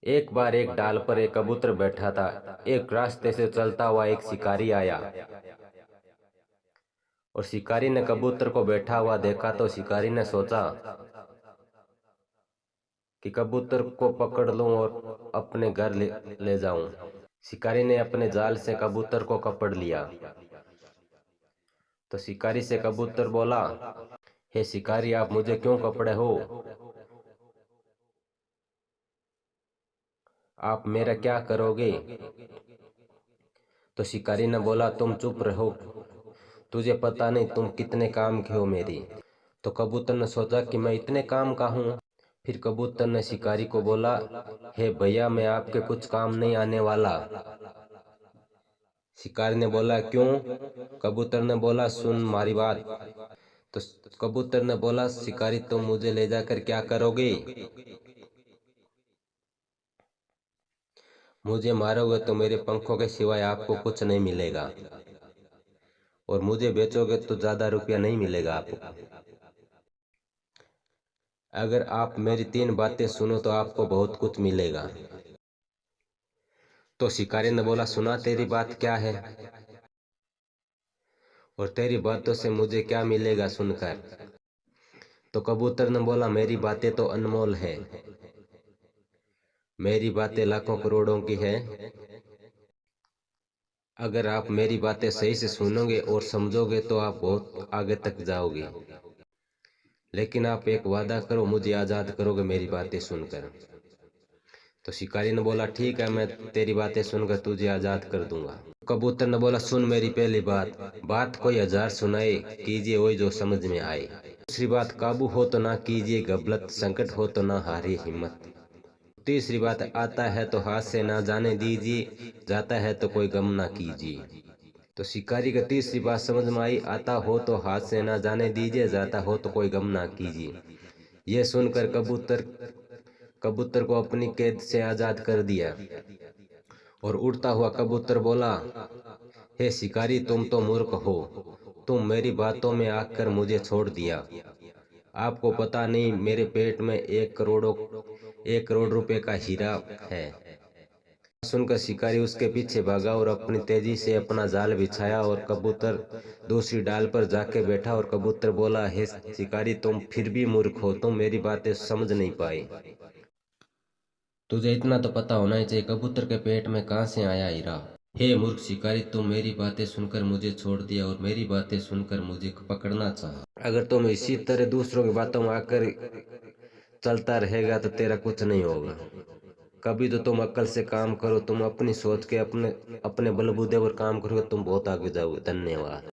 एक बार एक डाल पर एक कबूतर बैठा था। एक रास्ते से चलता हुआ एक शिकारी आया और शिकारी ने कबूतर को बैठा हुआ देखा तो शिकारी ने सोचा कि कबूतर को पकड़ लूं और अपने घर ले जाऊं। शिकारी ने अपने जाल से कबूतर को पकड़ लिया। तो शिकारी से कबूतर बोला, हे शिकारी, आप मुझे क्यों पकड़े हो? आप मेरा क्या करोगे? तो शिकारी ने बोला, तुम चुप रहो, तुझे पता नहीं तुम कितने काम के हो मेरी। तो कबूतर ने सोचा कि मैं इतने काम का हूँ। फिर कबूतर ने शिकारी को बोला, हे भैया, मैं आपके कुछ काम नहीं आने वाला। शिकारी ने बोला, क्यों? कबूतर ने बोला, सुन मारी बात। तो कबूतर ने बोला, शिकारी, तुम मुझे ले जाकर क्या करोगे? मुझे मारोगे तो मेरे पंखों के सिवाय आपको कुछ नहीं मिलेगा, और मुझे बेचोगे तो ज्यादा रुपया नहीं मिलेगा आपको। अगर आप मेरी 3 बातें सुनो तो आपको बहुत कुछ मिलेगा। तो शिकारी ने बोला, सुना, तेरी बात क्या है और तेरी बातों से मुझे क्या मिलेगा सुनकर? तो कबूतर ने बोला, मेरी बातें तो अनमोल है, मेरी बातें लाखों करोड़ों की है। अगर आप मेरी बातें सही से सुनोगे और समझोगे तो आप बहुत आगे तक जाओगे, लेकिन आप एक वादा करो, मुझे आजाद करोगे मेरी बातें सुनकर। तो शिकारी ने बोला, ठीक है, मैं तेरी बातें सुनकर तुझे आजाद कर दूंगा। कबूतर ने बोला, सुन मेरी पहली बात, बात कोई 1000 सुनाए, कीजिए वही जो समझ में आए। दूसरी बात, काबू हो तो ना कीजिए गफलत, संकट हो तो ना हारिए हिम्मत। तीसरी बात, आता है तो हाथ से ना जाने दीजिए, जाता है तो कोई गम ना कीजिए। तो शिकारी का तीसरी बात समझ में आई, आता हो तो हाथ से ना जाने दीजिए, जाता हो तो कोई गम ना कीजिए। यह सुनकर कबूतर को अपनी कैद से आजाद कर दिया और उड़ता हुआ कबूतर बोला, हे शिकारी, तुम तो मूर्ख हो, तुम मेरी बातों में आकर मुझे छोड़ दिया। आपको पता नहीं मेरे पेट में 1 करोड़ रुपए का हीरा है। सुनकर शिकारी उसके पीछे भागा और अपनी तेजी से अपना जाल बिछाया और कबूतर दूसरी डाल पर जाके बैठा। और कबूतर बोला, हे शिकारी, तुम फिर भी मूर्ख हो, तुम मेरी बातें समझ नहीं पाए। तुझे इतना तो पता होना ही चाहिए, कबूतर के पेट में कहाँ से आया हीरा? हे मूर्ख शिकारी, तुम मेरी बातें सुनकर मुझे छोड़ दिया और मेरी बातें सुनकर मुझे पकड़ना चाहा। अगर तुम इसी तरह दूसरों की बातों में आकर चलता रहेगा तो तेरा कुछ नहीं होगा। कभी तो तुम अक्ल से काम करो, तुम अपनी सोच के अपने बलबूते पर काम करोगे, तुम बहुत आगे जाओगे। धन्यवाद।